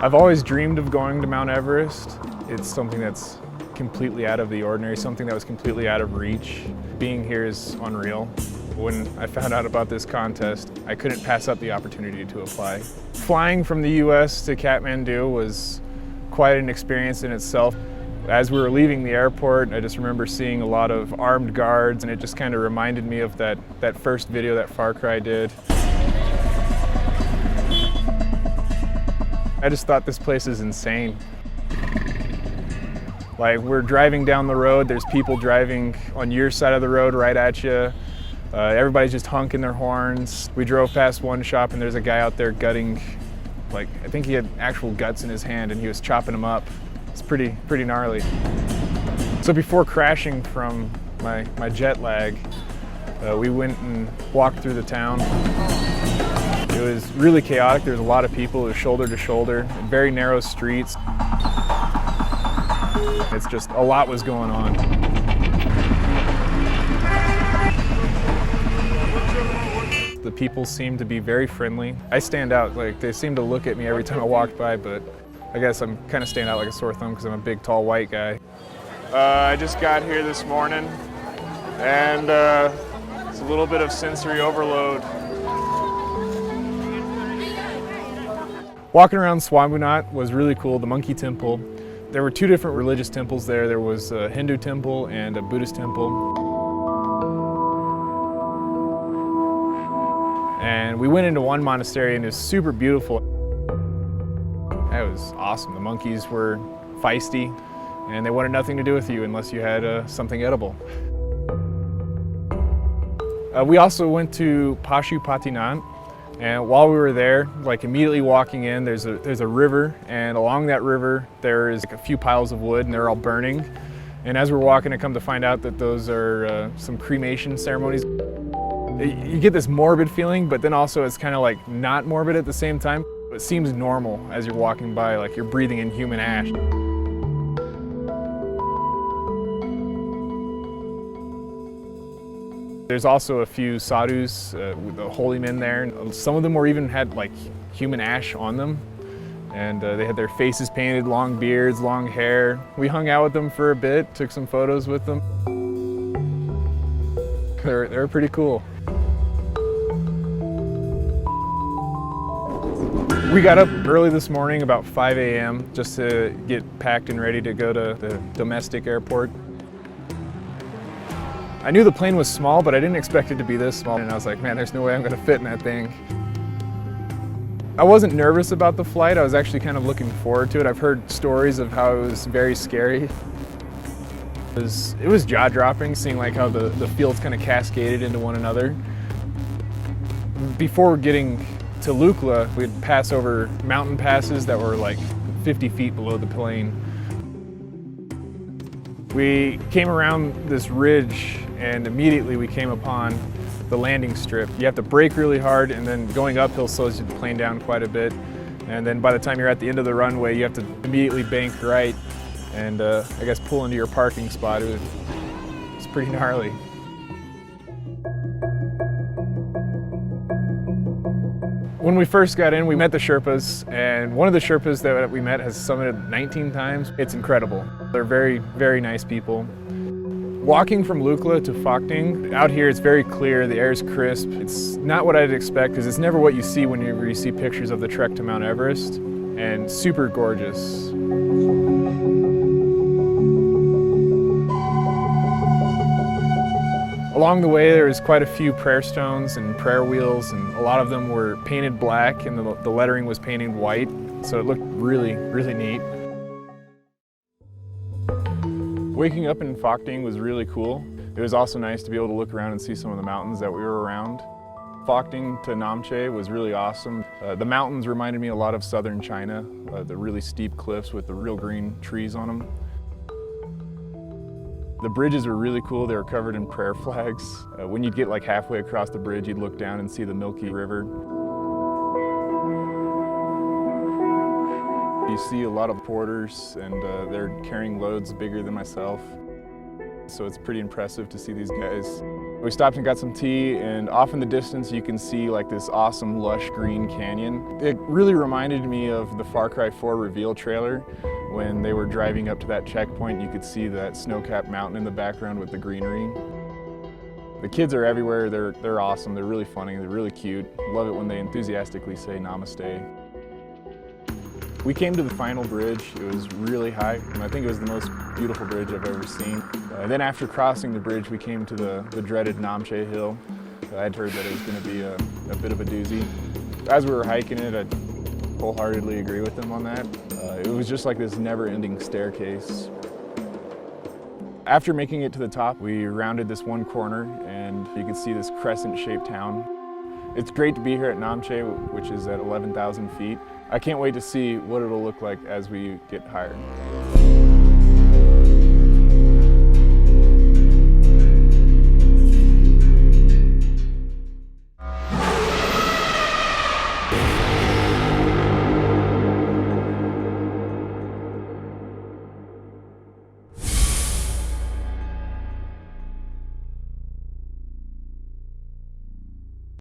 I've always dreamed of going to Mount Everest. It's something that's completely out of the ordinary, something that was completely out of reach. Being here is unreal. When I found out about this contest, I couldn't pass up the opportunity to apply. Flying from the US to Kathmandu was quite an experience in itself. As we were leaving the airport, I just remember seeing a lot of armed guards, and it just kind of reminded me of that first video that Far Cry did. I just thought this place is insane. Like, we're driving down the road, there's people driving on your side of the road right at you. Everybody's just honking their horns. We drove past one shop and there's a guy out there gutting, like, I think he had actual guts in his hand and he was chopping them up. It's pretty gnarly. So before crashing from my jet lag, we went and walked through the town. It was really chaotic. There was a lot of people. It was shoulder to shoulder, very narrow streets. It's just a lot was going on. The people seem to be very friendly. I stand out, like they seem to look at me every time I walk by, but I guess I'm kind of stand out like a sore thumb because I'm a big, tall, white guy. I just got here this morning, and it's a little bit of sensory overload. Walking around Swambunat was really cool, the monkey temple. There were two different religious temples there. There was a Hindu temple and a Buddhist temple. And we went into one monastery and it was super beautiful. It was awesome. The monkeys were feisty and they wanted nothing to do with you unless you had something edible. We also went to Pashupatinath, and while we were there, like immediately walking in, there's a river, and along that river there is like a few piles of wood and they're all burning. And as we're walking, I come to find out that those are some cremation ceremonies. You get this morbid feeling, but then also it's kind of like not morbid at the same time. It seems normal as you're walking by, like you're breathing in human ash. There's also a few sadhus, the holy men there. Some of them even had like human ash on them. And they had their faces painted, long beards, long hair. We hung out with them for a bit, took some photos with them. They were pretty cool. We got up early this morning, about 5 a.m., just to get packed and ready to go to the domestic airport. I knew the plane was small, but I didn't expect it to be this small. And I was like, man, there's no way I'm gonna fit in that thing. I wasn't nervous about the flight. I was actually kind of looking forward to it. I've heard stories of how it was very scary. It was jaw-dropping, seeing like how the fields kind of cascaded into one another. Before getting to Lukla, we'd pass over mountain passes that were like 50 feet below the plane. We came around this ridge and immediately we came upon the landing strip. You have to brake really hard, and then going uphill slows the plane down quite a bit. And then by the time you're at the end of the runway, you have to immediately bank right and I guess pull into your parking spot. It's pretty gnarly. When we first got in, we met the Sherpas, and one of the Sherpas that we met has summited 19 times. It's incredible. They're very, very nice people. Walking from Lukla to Phokting, out here it's very clear, the air is crisp. It's not what I'd expect, because it's never what you see when you see pictures of the trek to Mount Everest, and super gorgeous. Along the way, there was quite a few prayer stones and prayer wheels, and a lot of them were painted black and the lettering was painted white, so it looked really, really neat. Waking up in Phokting was really cool. It was also nice to be able to look around and see some of the mountains that we were around. Phokting to Namche was really awesome. The mountains reminded me a lot of southern China, the really steep cliffs with the real green trees on them. The bridges were really cool. They were covered in prayer flags. When you'd get like halfway across the bridge, you'd look down and see the Milky River. You see a lot of porters, and they're carrying loads bigger than myself. So it's pretty impressive to see these guys. We stopped and got some tea, and off in the distance you can see like this awesome lush green canyon. It really reminded me of the Far Cry 4 reveal trailer. When they were driving up to that checkpoint, you could see that snow-capped mountain in the background with the greenery. The kids are everywhere. They're awesome. They're really funny. They're really cute. Love it when they enthusiastically say namaste. We came to the final bridge. It was really high, and I think it was the most beautiful bridge I've ever seen. Then after crossing the bridge, we came to the dreaded Namche Hill. I'd heard that it was going to be a bit of a doozy. As we were hiking it, I wholeheartedly agree with them on that. It was just like this never-ending staircase. After making it to the top, we rounded this one corner, and you could see this crescent-shaped town. It's great to be here at Namche, which is at 11,000 feet. I can't wait to see what it'll look like as we get higher.